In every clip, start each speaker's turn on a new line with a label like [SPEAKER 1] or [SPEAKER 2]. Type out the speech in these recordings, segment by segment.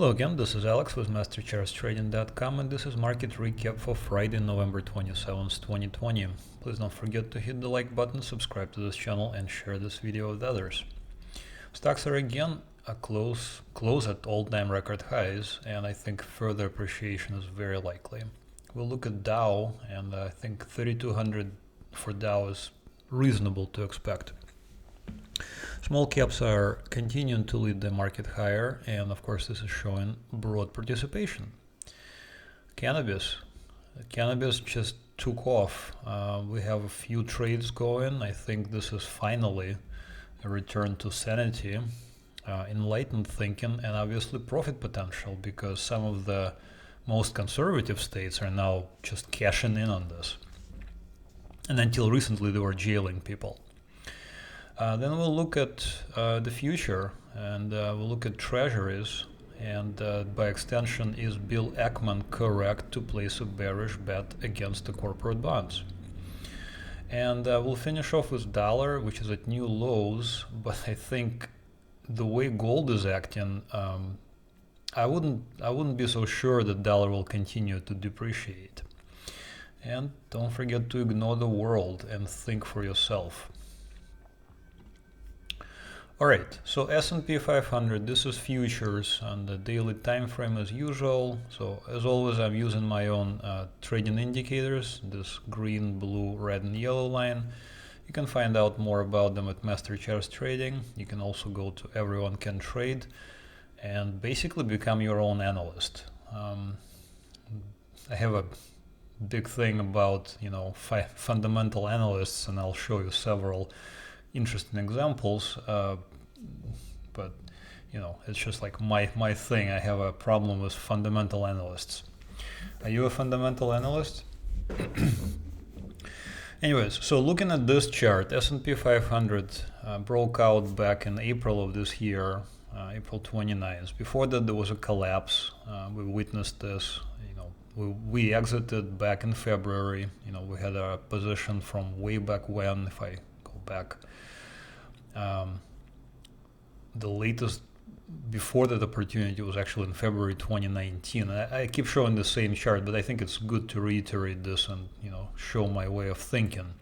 [SPEAKER 1] Hello again, this is Alex with MasterChartsTrading.com, and this is market recap for Friday, November 27th, 2020. Please don't forget to hit the like button, subscribe to this channel, and share this video with others. Stocks are again close at all-time record highs, and I think further appreciation is very likely. We'll look at Dow, and I think 3,200 for Dow is reasonable to expect. Small caps are continuing to lead the market higher, and of course this is showing broad participation. Cannabis just took off. We have a few trades going. I think this is finally a return to sanity, enlightened thinking, and obviously profit potential, because some of the most conservative states are now just cashing in on this. And until recently they were jailing people. Then we'll look at the future, and we'll look at treasuries, and by extension, is Bill Ackman correct to place a bearish bet against the corporate bonds? And we'll finish off with dollar, which is at new lows, but I think the way gold is acting, I wouldn't be so sure that dollar will continue to depreciate. And don't forget to ignore the world and think for yourself. Alright, so S&P 500, this is futures on the daily time frame as usual. So as always, I'm using my own trading indicators, this green, blue, red, and yellow line. You can find out more about them at MasterCharts Trading. You can also go to Everyone Can Trade and basically become your own analyst. I have a big thing about, fundamental analysts, and I'll show you several interesting examples, but it's just like my thing. I have a problem with fundamental analysts. Are you a fundamental analyst? Anyways, so looking at this chart, S&P 500 broke out back in April of this year, April 29th. Before that, there was a collapse. We witnessed this. We exited back in February. We had a position from way back when. If I go back, the latest before that opportunity was actually in February 2019. I keep showing the same chart, but I think it's good to reiterate this and show my way of thinking.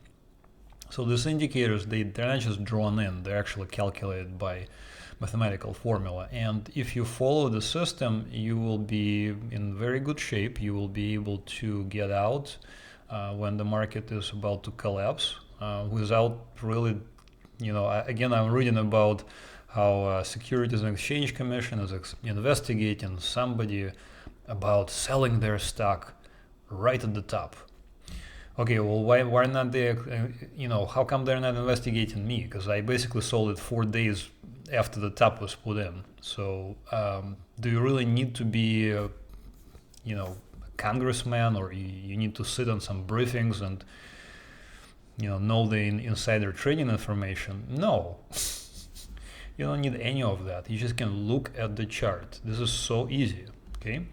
[SPEAKER 1] So these indicators, they're not just drawn in, they're actually calculated by mathematical formula, and if you follow the system, you will be in very good shape. You will be able to get out when the market is about to collapse without really, again, I'm reading about how Securities and Exchange Commission is investigating somebody about selling their stock right at the top. Okay, well, why not they, how come they're not investigating me? Because I basically sold it 4 days after the top was put in. So do you really need to be, a congressman, or you need to sit on some briefings and, know the insider trading information? No. You don't need any of that. You just can look at the chart. This is so easy, okay?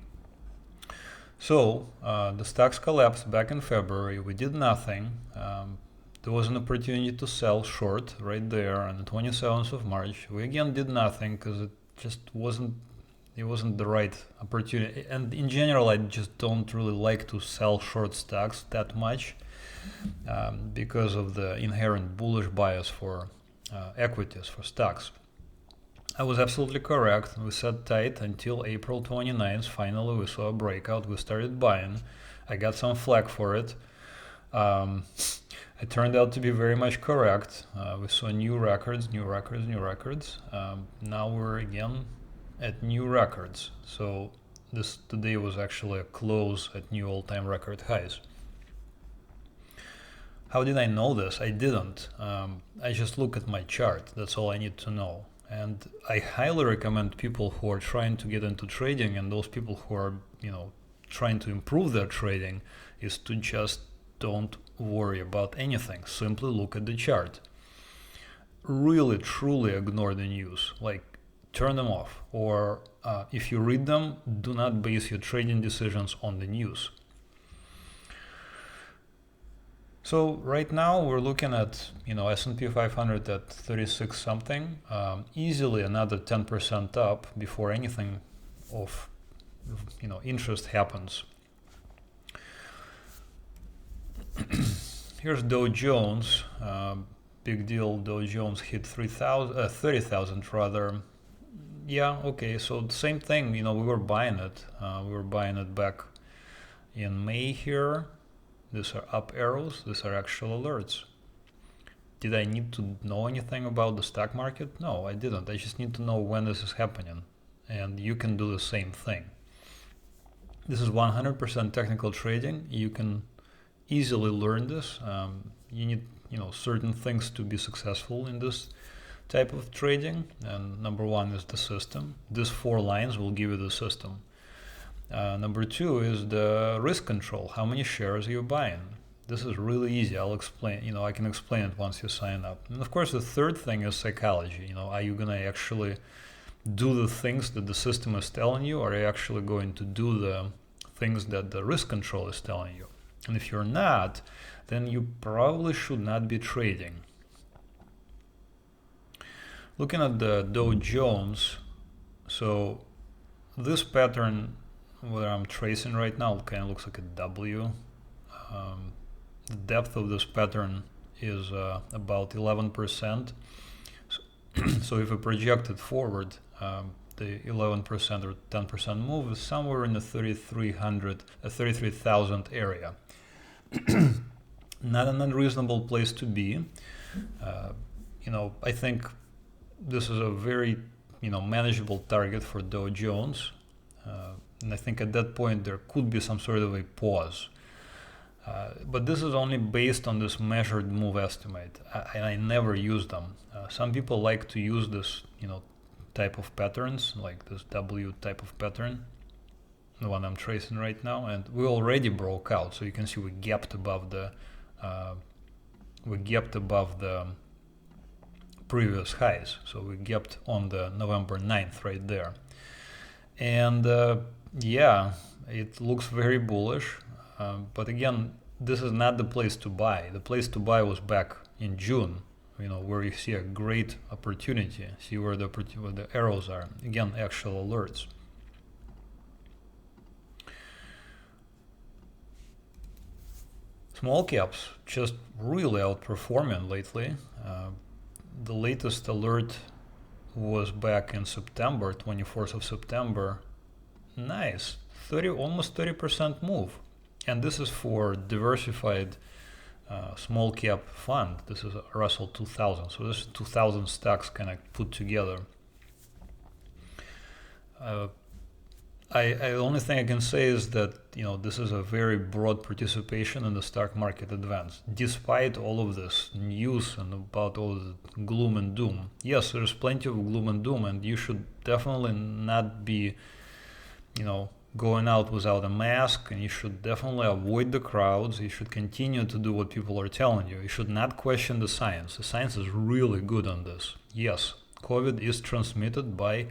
[SPEAKER 1] So the stocks collapsed back in February. We did nothing. There was an opportunity to sell short right there on the 27th of March. We again did nothing because it just wasn't the right opportunity. And in general, I just don't really like to sell short stocks that much because of the inherent bullish bias for equities, for stocks. I was absolutely correct. We sat tight until April 29th. Finally, we saw a breakout. We started buying. I got some flack for it. It turned out to be very much correct. We saw new records. Now we're again at new records. So this today was actually a close at new all-time record highs. How did I know this? I didn't. I just look at my chart. That's all I need to know. And I highly recommend people who are trying to get into trading, and those people who are, trying to improve their trading, is to just don't worry about anything. Simply look at the chart. Really, truly ignore the news. Like, turn them off. Or if you read them, do not base your trading decisions on the news. So right now we're looking at S&P 500 at 36 something, easily another 10% up before anything of interest happens. Here's Dow Jones. Big deal. Dow Jones hit 30,000 rather. Yeah, okay, so the same thing, we were buying it. We were buying it back in May here. These are up arrows. These are actual alerts. Did I need to know anything about the stock market? No, I didn't. I just need to know when this is happening. And you can do the same thing. This is 100% technical trading. You can easily learn this. You need, certain things to be successful in this type of trading. And number one is the system. These 4 lines will give you the system. Number 2 is the risk control. How many shares are you buying? This is really easy. I'll explain, I can explain it once you sign up. And of course, the third thing is psychology. Are you going to actually do the things that the system is telling you, or are you actually going to do the things that the risk control is telling you? And if you're not, then you probably should not be trading. Looking at the Dow Jones, so this pattern, what I'm tracing right now, kind of looks like a W. The depth of this pattern is about 11%. So if we project it forward, the 11% or 10% move is somewhere in the 33,000 area. Not an unreasonable place to be. I think this is a very, manageable target for Dow Jones. And I think at that point there could be some sort of a pause. But this is only based on this measured move estimate, and I never use them. Some people like to use this, type of patterns, like this W type of pattern, the one I'm tracing right now, and we already broke out. So you can see we gapped above the previous highs. So we gapped on the November 9th right there, and yeah, it looks very bullish. But again, this is not the place to buy. The place to buy was back in June, where you see a great opportunity. See where the arrows are. Again, actual alerts. Small caps just really outperforming lately. The latest alert was back in September, 24th of September. Nice, almost 30% move. And this is for diversified small cap fund. This is a Russell 2000. So this is 2000 stocks kind of put together. The only thing I can say is that this is a very broad participation in the stock market advance, despite all of this news and about all the gloom and doom. Yes, there's plenty of gloom and doom, and you should definitely not be, going out without a mask, and you should definitely avoid the crowds. You should continue to do what people are telling you. You should not question the science. The science is really good on this. Yes, COVID is transmitted by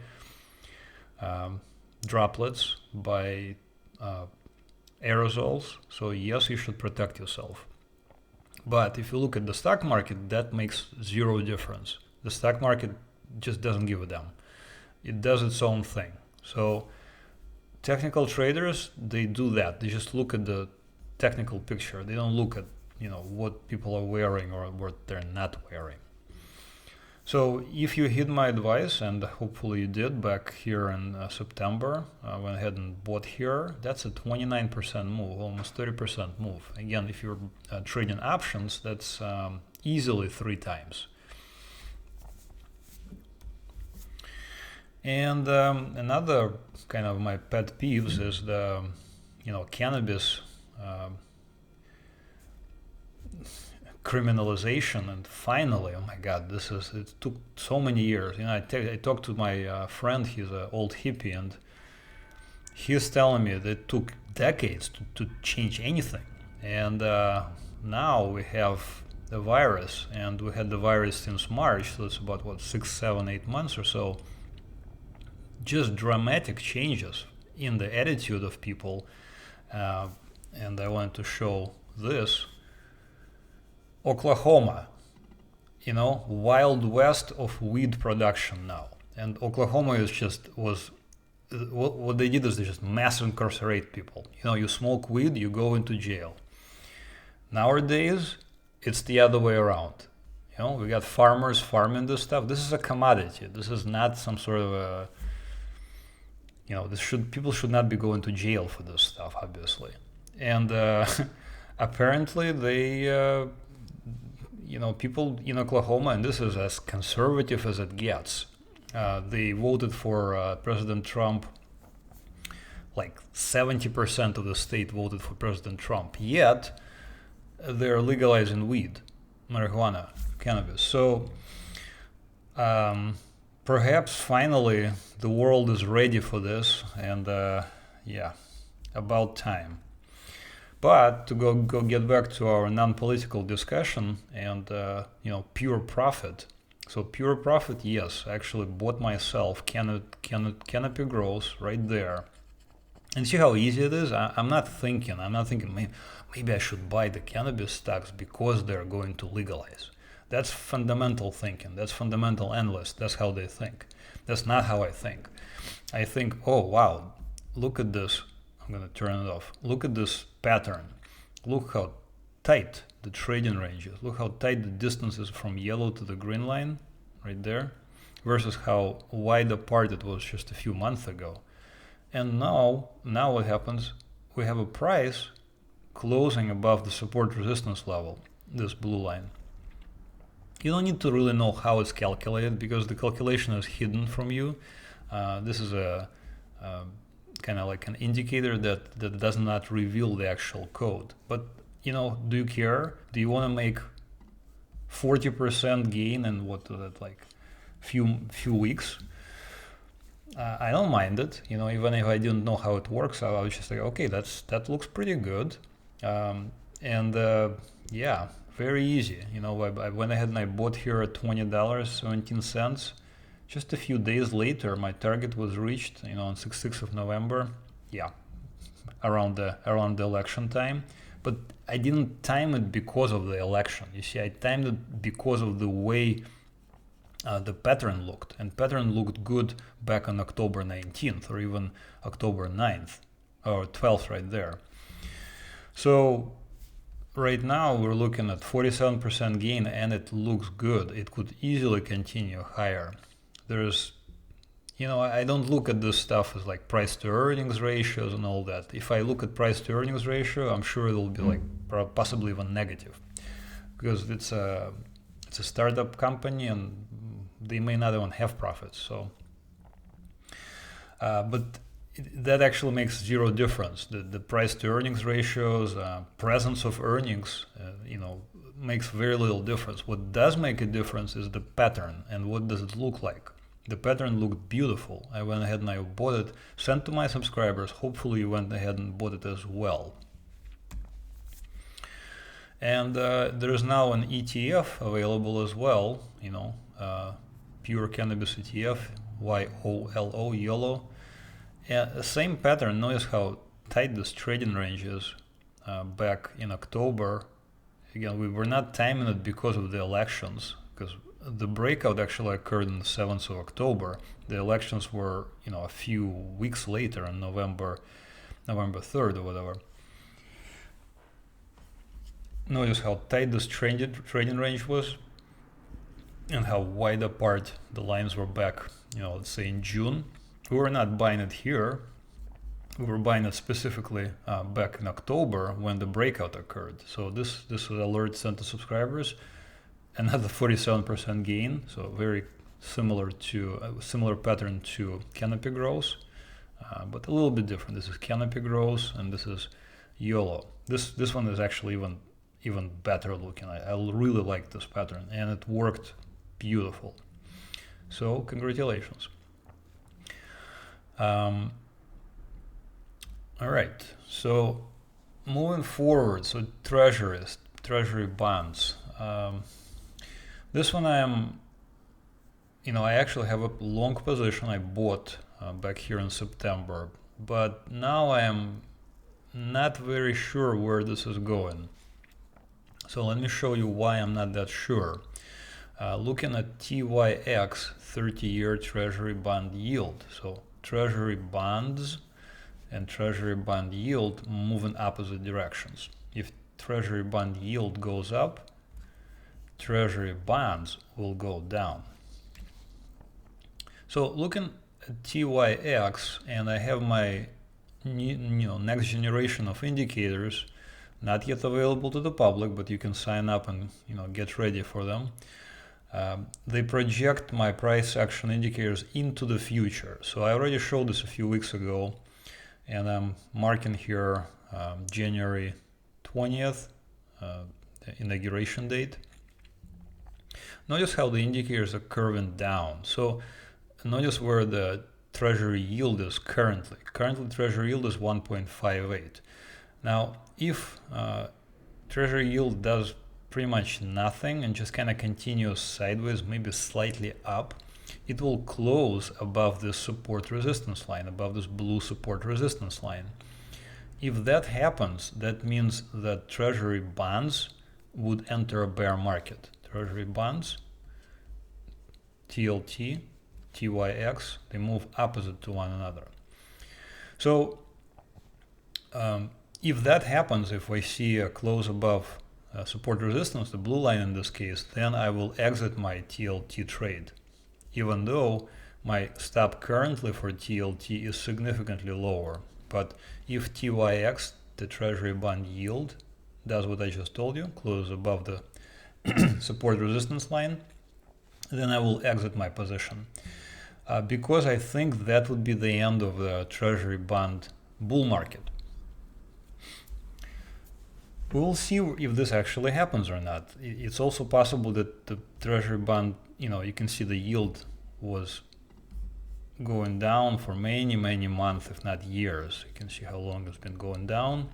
[SPEAKER 1] droplets, by aerosols. So yes, you should protect yourself. But if you look at the stock market, that makes zero difference. The stock market just doesn't give a damn. It does its own thing. So technical traders, they do that. They just look at the technical picture. They don't look at what people are wearing or what they're not wearing. So if you heed my advice, and hopefully you did back here in September, went ahead and bought here, that's a 29% move, almost 30% move. Again, if you're trading options, that's easily 3 times. And another kind of my pet peeves is the, cannabis criminalization. And finally, oh my God, it took so many years. I talked to my friend, he's an old hippie, and he's telling me that it took decades to change anything. And now we have the virus, and we had the virus since March, so it's about 6, 7, 8 months or so. Just dramatic changes in the attitude of people, and I want to show this. Oklahoma, Wild West of weed production now, and Oklahoma was what they did is they just mass incarcerate people. You smoke weed, you go into jail. Nowadays, it's the other way around. We got farmers farming this stuff. This is a commodity. This is not some sort of a, people should not be going to jail for this stuff, obviously. And apparently they, people in Oklahoma, and this is as conservative as it gets, they voted for President Trump. Like 70% of the state voted for President Trump. Yet, they're legalizing weed, marijuana, cannabis. So perhaps finally the world is ready for this, and yeah, about time. But to go get back to our non-political discussion and pure profit. So pure profit, yes, I actually bought myself Canopy Growth right there. And see how easy it is? I'm not thinking maybe I should buy the cannabis stocks because they're going to legalize. That's fundamental thinking. That's fundamental analyst. That's how they think. That's not how I think. I think, oh wow, look at this. I'm going to turn it off. Look at this pattern. Look how tight the trading range is. Look how tight the distance is from yellow to the green line right there versus how wide apart it was just a few months ago. And now what happens? We have a price closing above the support resistance level, this blue line. You don't need to really know how it's calculated because the calculation is hidden from you. This is a kind of like an indicator that does not reveal the actual code. But do you care? Do you want to make 40% gain in few weeks? I don't mind it, even if I didn't know how it works. I was just like, okay, that looks pretty good, yeah, very easy. I went ahead and I bought here at $20.17. Just a few days later, my target was reached, on 6th of November. Yeah, around the election time. But I didn't time it because of the election. You see, I timed it because of the way the pattern looked, and pattern looked good back on October 19th or even October 9th or 12th right there. So right now we're looking at 47% gain and it looks good. It could easily continue higher. There's, I don't look at this stuff as like price to earnings ratios and all that. If I look at price to earnings ratio, I'm sure it'll be like possibly even negative because it's a startup company and they may not even have profits. So, but that actually makes zero difference. The price to earnings ratios, presence of earnings, makes very little difference. What does make a difference is the pattern and what does it look like. The pattern looked beautiful. I went ahead and I bought it, sent to my subscribers. Hopefully you went ahead and bought it as well. And there is now an ETF available as well, pure cannabis ETF, YOLO, YOLO. Same pattern. Notice how tight this trading range is back in October. Again, we were not timing it because of the elections, because the breakout actually occurred on the 7th of October. The elections were, a few weeks later on November 3rd or whatever. Notice how tight this trading range was and how wide apart the lines were back, let's say in June. We were not buying it here. We were buying it specifically back in October when the breakout occurred. So this is alert sent to subscribers. Another 47% gain. So very similar pattern to Canopy Growth, but a little bit different. This is Canopy Growth and this is YOLO. This one is actually even better looking. I really like this pattern and it worked beautiful. So congratulations. All right, so moving forward, so treasury bonds. This one I actually have a long position I bought back here in September, but now I am not very sure where this is going. So let me show you why I'm not that sure. Looking at TYX 30-year treasury bond yield. So treasury bonds and treasury bond yield move in opposite directions. If treasury bond yield goes up, treasury bonds will go down. So looking at TYX, and I have my next generation of indicators, not yet available to the public, but you can sign up and get ready for them. They project my price action indicators into the future. So I already showed this a few weeks ago, and I'm marking here January 20th, the inauguration date. Notice how the indicators are curving down. So notice where the treasury yield is currently. Currently treasury yield is 1.58. Now if treasury yield does pretty much nothing and just kind of continues sideways, maybe slightly up, it will close above this support resistance line, above this blue support resistance line. If that happens, that means that treasury bonds would enter a bear market. Treasury bonds, TLT, TYX, they move opposite to one another. So if that happens, if I see a close above support resistance, the blue line in this case, then I will exit my TLT trade, even though my stop currently for TLT is significantly lower. But if TYX, the treasury bond yield, does what I just told you, close above the support resistance line, then I will exit my position. Because I think that would be the end of the treasury bond bull market. We will see if this actually happens or not. It's also possible that the treasury bond, you can see the yield was going down for many months, if not years. You can see how long it's been going down.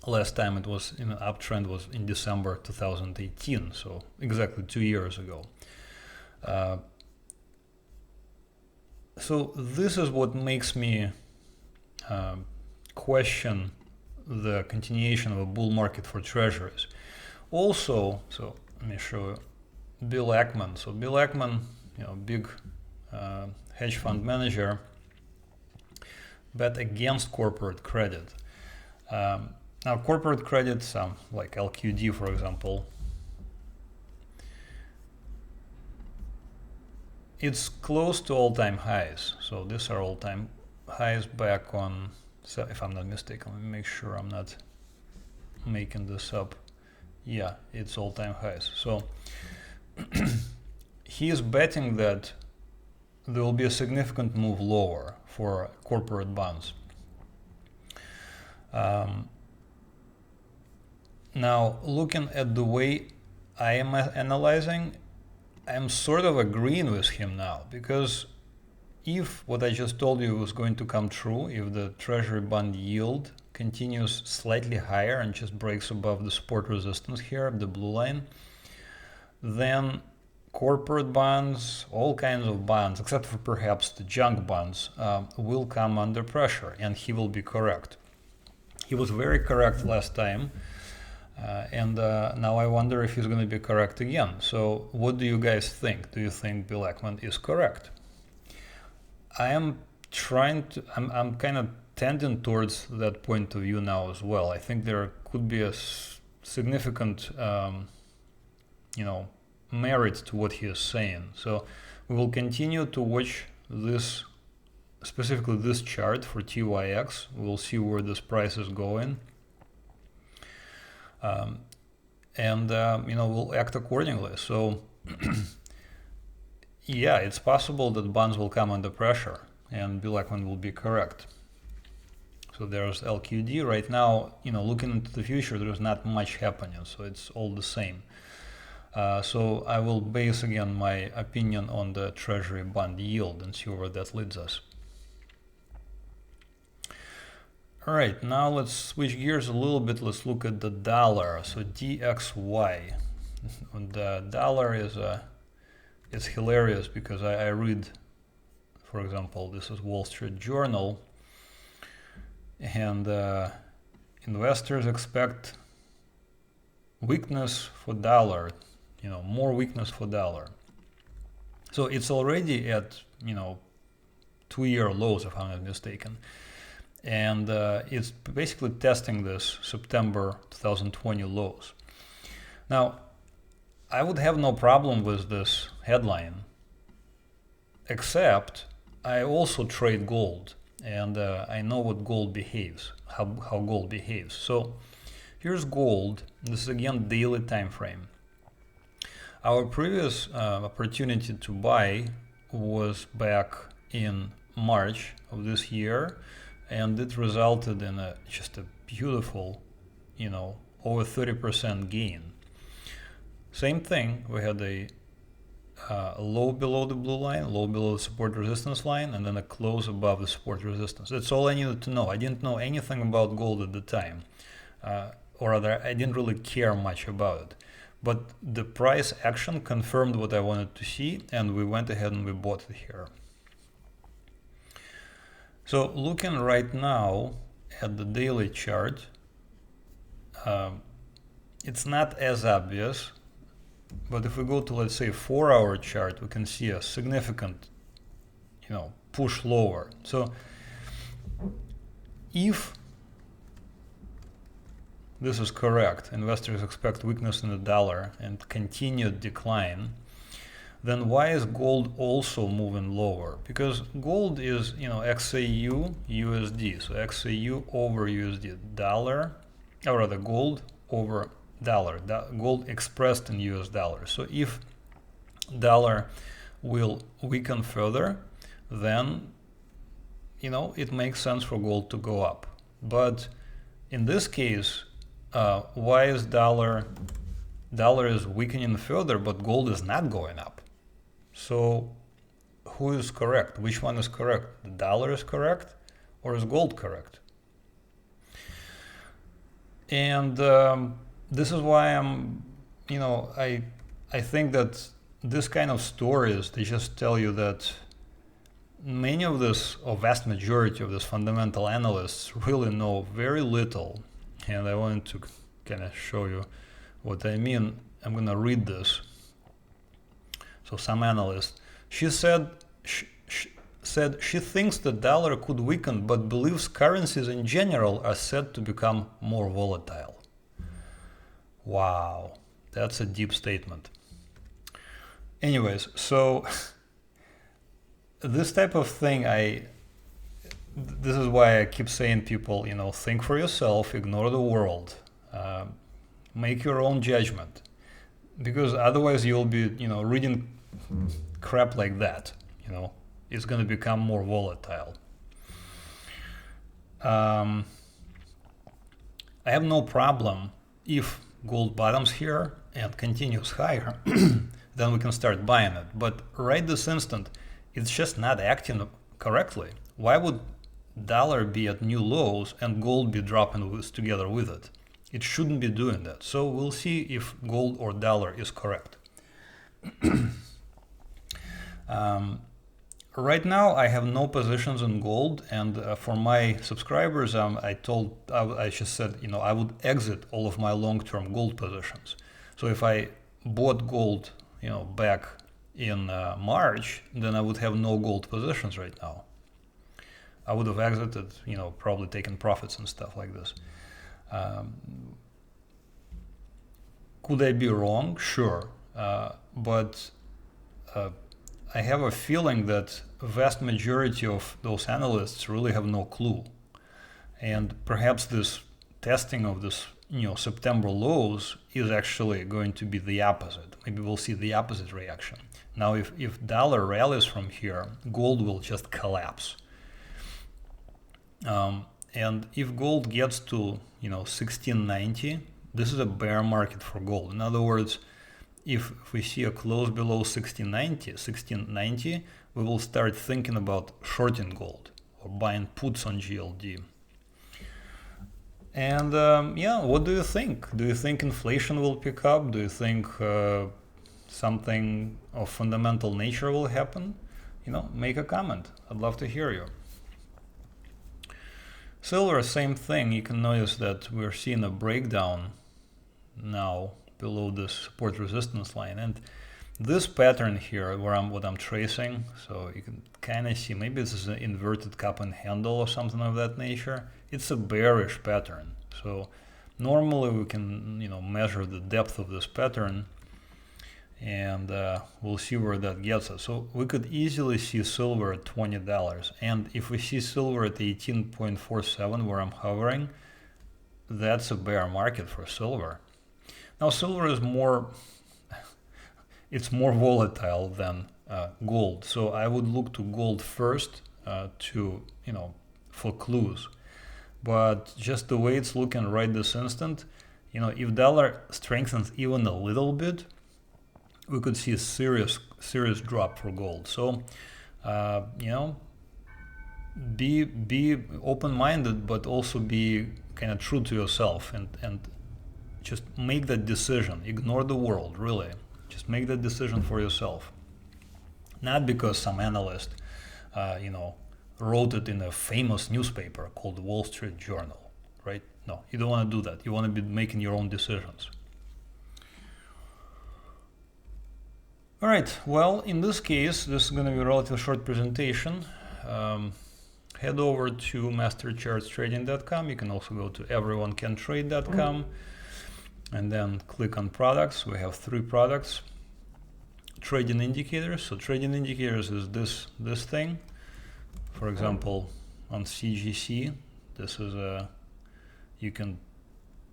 [SPEAKER 1] Last time it was in an uptrend was in December 2018, so exactly 2 years ago. So this is what makes me question the continuation of a bull market for treasuries. Also, so let me show you Bill Ackman. So Bill Ackman, big hedge fund manager, bet against corporate credit. Now corporate credit, like LQD for example, it's close to all-time highs. So these are all-time highs back on, so if I'm not mistaken, let me make sure I'm not making this up. Yeah, it's all-time highs. So he is betting that there will be a significant move lower for corporate bonds. Now, looking at the way I am analyzing, I'm sort of agreeing with him now, because if what I just told you was going to come true, if the treasury bond yield continues slightly higher and just breaks above the support resistance here, the blue line, then corporate bonds, all kinds of bonds, except for perhaps the junk bonds, will come under pressure, and he will be correct. He was very correct last time, and now I wonder if he's going to be correct again. So what do you guys think? Do you think Bill Ackman is correct? I'm kind of tending towards that point of view now as well. I think there could be a significant, merit to what he is saying. So we will continue to watch this, specifically this chart for TYX. We'll see where this price is going. We'll act accordingly. So yeah, it's possible that bonds will come under pressure and Bill Ackman will be correct. So there's LQD right now, looking into the future, there's not much happening, so it's all the same. So I will base again my opinion on the treasury bond yield and see where that leads us. All right, now let's switch gears a little bit. Let's look at the dollar. So DXY. The dollar is it's hilarious because I read, for example, this is Wall Street Journal, and investors expect weakness for dollar, more weakness for dollar. So it's already at 2-year lows, if I'm not mistaken. And it's basically testing this September 2020 lows. Now, I would have no problem with this headline, except I also trade gold, and I know what gold behaves, how gold behaves. So here's gold. This is again daily time frame. Our previous opportunity to buy was back in March of this year, and it resulted in just a beautiful, over 30% gain. Same thing, we had a low below the blue line, low below the support resistance line, and then a close above the support resistance. That's all I needed to know. I didn't know anything about gold at the time, or rather, I didn't really care much about it. But the price action confirmed what I wanted to see, and we went ahead and we bought it here. So looking right now at the daily chart, it's not as obvious, but if we go to, let's say, 4-hour chart, we can see a significant, push lower. So if this is correct, investors expect weakness in the dollar and continued decline, then why is gold also moving lower? Because gold is, XAU USD, so XAU over USD, dollar, or rather gold over dollar, gold expressed in US dollars. So if dollar will weaken further, then, it makes sense for gold to go up. But in this case, why is dollar is weakening further, but gold is not going up? So who is correct? Which one is correct? The dollar is correct, or is gold correct? And this is why I'm, I think that this kind of stories, they just tell you that many of this, or vast majority of these fundamental analysts really know very little. And I wanted to kind of show you what I mean. I'm going to read this. So some analyst, she said she thinks the dollar could weaken, but believes currencies in general are set to become more volatile. Wow, that's a deep statement. Anyways, so this type of thing, this is why I keep saying people, think for yourself, ignore the world, make your own judgment, because otherwise you'll be, reading crap like that, it's going to become more volatile. I have no problem if gold bottoms here and continues higher, then we can start buying it. But right this instant, it's just not acting correctly. Why would dollar be at new lows and gold be dropping together with it? It shouldn't be doing that. So we'll see if gold or dollar is correct. Right now I have no positions in gold, and for my subscribers, I just said, I would exit all of my long-term gold positions. So if I bought gold, back in March, then I would have no gold positions right now. I would have exited, probably taken profits and stuff like this. Could I be wrong? Sure. But I have a feeling that a vast majority of those analysts really have no clue. And perhaps this testing of this, September lows is actually going to be the opposite. Maybe we'll see the opposite reaction. Now, if dollar rallies from here, gold will just collapse. And if gold gets to, 1690, this is a bear market for gold. In other words, if we see a close below 1690, we will start thinking about shorting gold or buying puts on GLD. And what do you think? Do you think inflation will pick up? Do you think something of fundamental nature will happen? Make a comment. I'd love to hear you. Silver, same thing. You can notice that we're seeing a breakdown now below this support resistance line, and This pattern here, what I'm tracing, so you can kind of see, maybe this is an inverted cup and handle or something of that nature. It's a bearish pattern. So normally we can, measure the depth of this pattern, and we'll see where that gets us. So we could easily see silver at $20, and if we see silver at 18.47 where I'm hovering, that's a bear market for silver. Now silver is more volatile than gold, so I would look to gold first for clues. But just the way it's looking right this instant, if dollar strengthens even a little bit, we could see a serious drop for gold. So be open-minded, but also be kind of true to yourself, and just make that decision. Ignore the world, really. Just make that decision for yourself. Not because some analyst, wrote it in a famous newspaper called the Wall Street Journal, right? No, you don't want to do that. You want to be making your own decisions. All right, well, in this case, this is going to be a relatively short presentation. Head over to MasterChartsTrading.com. You can also go to everyonecantrade.com. And then click on products. We have 3 products. Trading indicators. So trading indicators is this thing. For example, on CGC, this is you can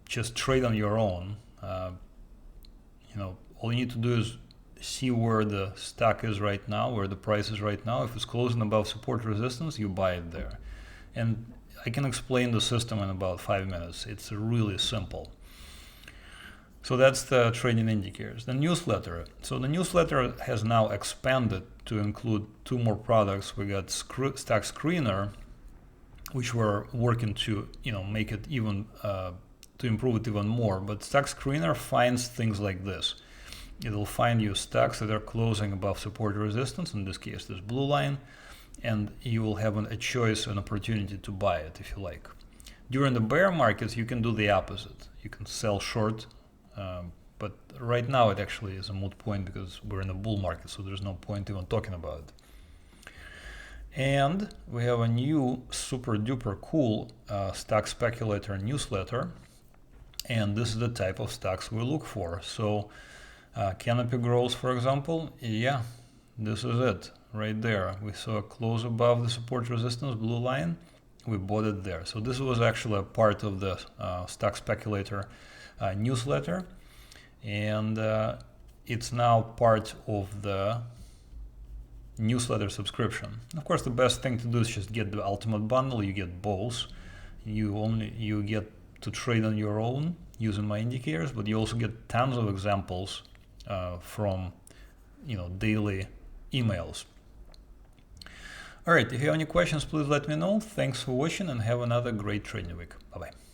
[SPEAKER 1] just trade on your own. All you need to do is see where the stock is right now, where the price is right now. If it's closing above support resistance, you buy it there. And I can explain the system in about 5 minutes. It's really simple. So that's the trading indicators. The newsletter. So the newsletter has now expanded to include 2 more products. We got Stock Screener, which we're working to make it even to improve it even more. But Stock Screener finds things like this. It'll find you stocks that are closing above support resistance. In this case, this blue line, and you will have a choice, an opportunity to buy it if you like. During the bear markets, you can do the opposite. You can sell short. But right now it actually is a moot point because we're in a bull market, so there's no point even talking about it. And we have a new super duper cool stock speculator newsletter, and this is the type of stocks we look for. So Canopy Growth, for example, yeah, this is it right there. We saw a close above the support resistance blue line, we bought it there. So this was actually a part of the stock speculator newsletter, and it's now part of the newsletter subscription. Of course, the best thing to do is just get the ultimate bundle. You get both. You get to trade on your own using my indicators, but you also get tons of examples from daily emails. All right, if you have any questions, please let me know. Thanks for watching and have another great trading week. Bye bye.